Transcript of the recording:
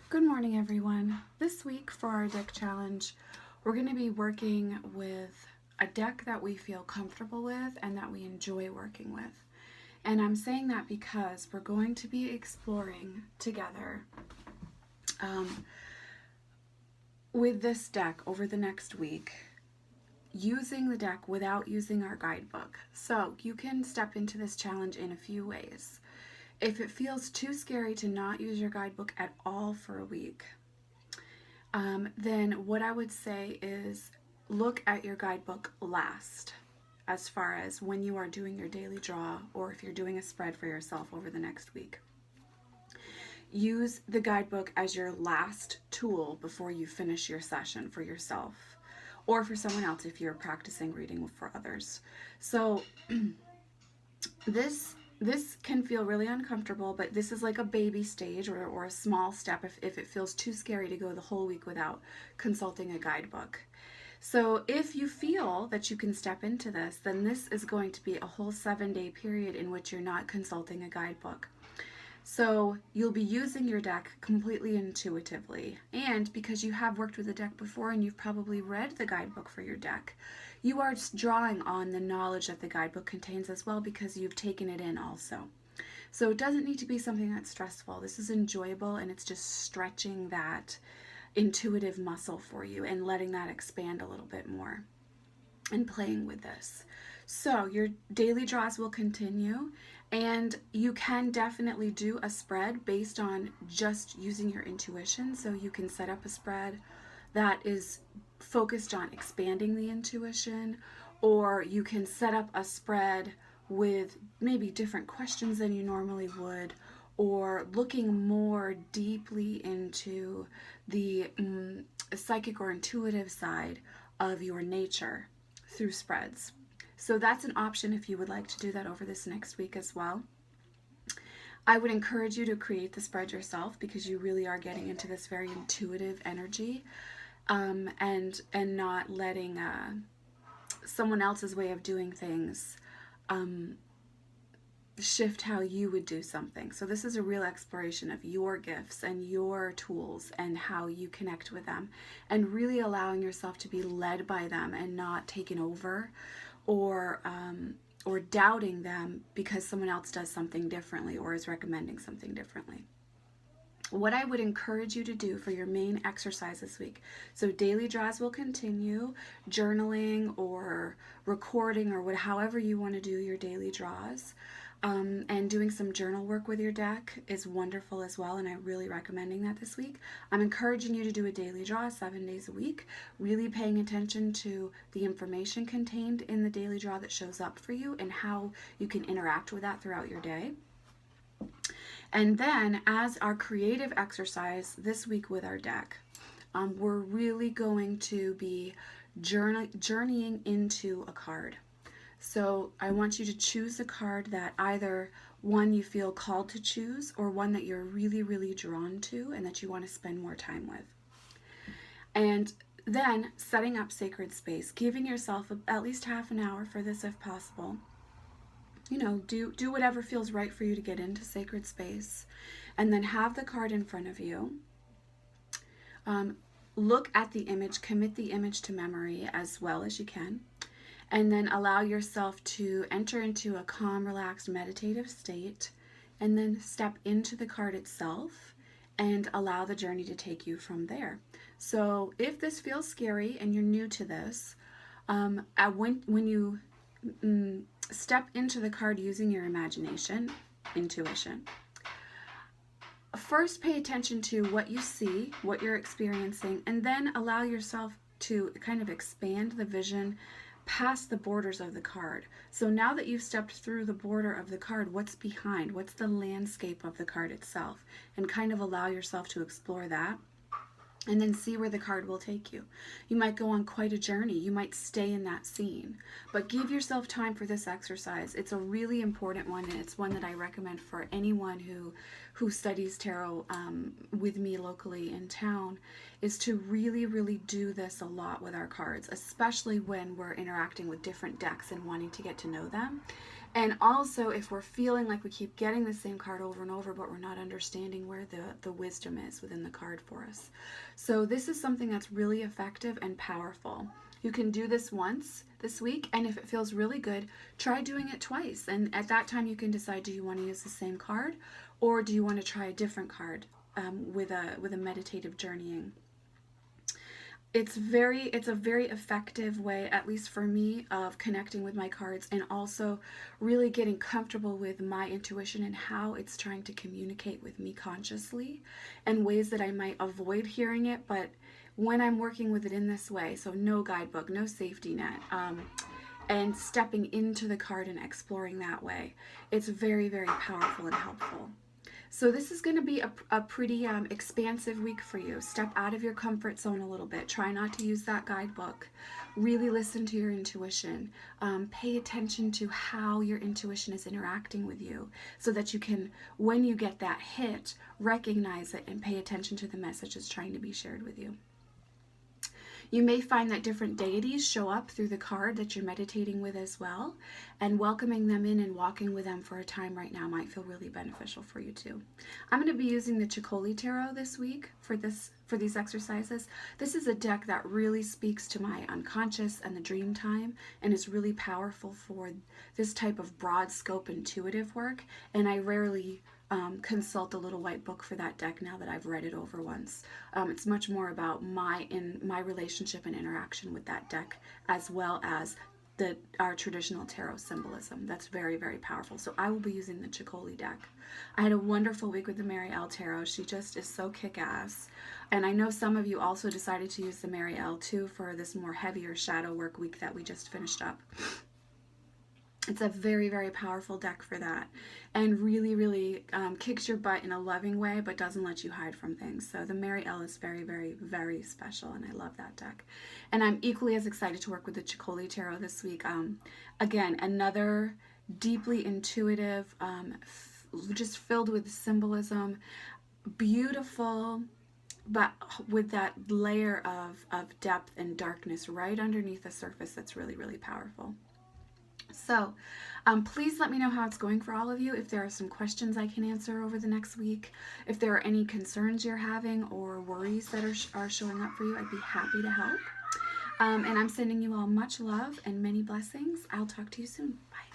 Good morning, everyone. This week for our deck challenge, we're going to be working with a deck that we feel comfortable with and that we enjoy working with. And I'm saying that because we're going to be exploring together with this deck over the next week, using the deck without using our guidebook. So you can step into this challenge in a few ways. If it feels too scary to not use your guidebook at all for a week, then what I would say is look at your guidebook last, as far as when you are doing your daily draw or if you're doing a spread for yourself over the next week. Use the guidebook as your last tool before you finish your session for yourself or for someone else if you're practicing reading for others. So this can feel really uncomfortable, but this is like a baby stage or a small step if it feels too scary to go the whole week without consulting a guidebook. So if you feel that you can step into this, then this is going to be a whole 7-day period in which you're not consulting a guidebook. So you'll be using your deck completely intuitively. And because you have worked with the deck before and you've probably read the guidebook for your deck, you are just drawing on the knowledge that the guidebook contains as well because you've taken it in also. So it doesn't need to be something that's stressful. This is enjoyable and it's just stretching that intuitive muscle for you and letting that expand a little bit more and playing with this. So your daily draws will continue, and you can definitely do a spread based on just using your intuition. So you can set up a spread that is focused on expanding the intuition, or you can set up a spread with maybe different questions than you normally would, or looking more deeply into the psychic or intuitive side of your nature through spreads. So that's an option if you would like to do that over this next week as well. I would encourage you to create the spread yourself because you really are getting into this very intuitive energy, and not letting someone else's way of doing things shift how you would do something. So this is a real exploration of your gifts and your tools and how you connect with them, and really allowing yourself to be led by them and not taken over or doubting them because someone else does something differently or is recommending something differently. What I would encourage you to do for your main exercise this week, so daily draws will continue, journaling or recording or however you want to do your daily draws, and doing some journal work with your deck is wonderful as well, and I'm really recommending that this week. I'm encouraging you to do a daily draw 7 days a week, really paying attention to the information contained in the daily draw that shows up for you and how you can interact with that throughout your day. And then as our creative exercise this week with our deck, we're really going to be journeying into a card. So I want you to choose a card that either one you feel called to choose or one that you're really, really drawn to and that you want to spend more time with. And then setting up sacred space, giving yourself at least half an hour for this if possible. You know, do whatever feels right for you to get into sacred space, and then have the card in front of you. Look at the image, commit the image to memory as well as you can, and then allow yourself to enter into a calm, relaxed, meditative state, and then step into the card itself and allow the journey to take you from there. So if this feels scary and you're new to this, when you step into the card using your imagination, intuition, first pay attention to what you see, what you're experiencing, and then allow yourself to kind of expand the vision past the borders of the card. So now that you've stepped through the border of the card, what's behind? What's the landscape of the card itself? And kind of allow yourself to explore that, and then see where the card will take you. You might go on quite a journey. You might stay in that scene. But give yourself time for this exercise. It's a really important one, and it's one that I recommend for anyone who studies tarot with me locally in town, is to really, really do this a lot with our cards, especially when we're interacting with different decks and wanting to get to know them. And also, if we're feeling like we keep getting the same card over and over, but we're not understanding where the wisdom is within the card for us. So this is something that's really effective and powerful. You can do this once this week, and if it feels really good, try doing it twice. And at that time, you can decide, do you want to use the same card, or do you want to try a different card with a meditative journeying? It's a very effective way, at least for me, of connecting with my cards, and also really getting comfortable with my intuition and how it's trying to communicate with me consciously, and ways that I might avoid hearing it, but when I'm working with it in this way, so no guidebook, no safety net, and stepping into the card and exploring that way, it's very, very powerful and helpful. So this is going to be a pretty expansive week for you. Step out of your comfort zone a little bit. Try not to use that guidebook. Really listen to your intuition. Pay attention to how your intuition is interacting with you, so that you can, when you get that hit, recognize it and pay attention to the message that's trying to be shared with you. You may find that different deities show up through the card that you're meditating with as well, and welcoming them in and walking with them for a time right now might feel really beneficial for you too. I'm going to be using the Chicoli Tarot this week for these exercises. This is a deck that really speaks to my unconscious and the dream time, and is really powerful for this type of broad scope intuitive work, and I rarely consult a little white book for that deck now that I've read it over once. It's much more about my relationship and interaction with that deck, as well as our traditional tarot symbolism. That's very, very powerful. So I will be using the Chicoli deck. I had a wonderful week with the Mary L Tarot. She just is so kick-ass. And I know some of you also decided to use the Mary L too for this more heavier shadow work week that we just finished up. It's a very, very powerful deck for that, and really, really kicks your butt in a loving way, but doesn't let you hide from things. So the Mary L is very, very, very special, and I love that deck. And I'm equally as excited to work with the Chicoli Tarot this week. Again, another deeply intuitive, just filled with symbolism, beautiful, but with that layer of depth and darkness right underneath the surface that's really, really powerful. So please let me know how it's going for all of you. If there are some questions I can answer over the next week, if there are any concerns you're having or worries that are showing up for you, I'd be happy to help. And I'm sending you all much love and many blessings. I'll talk to you soon. Bye.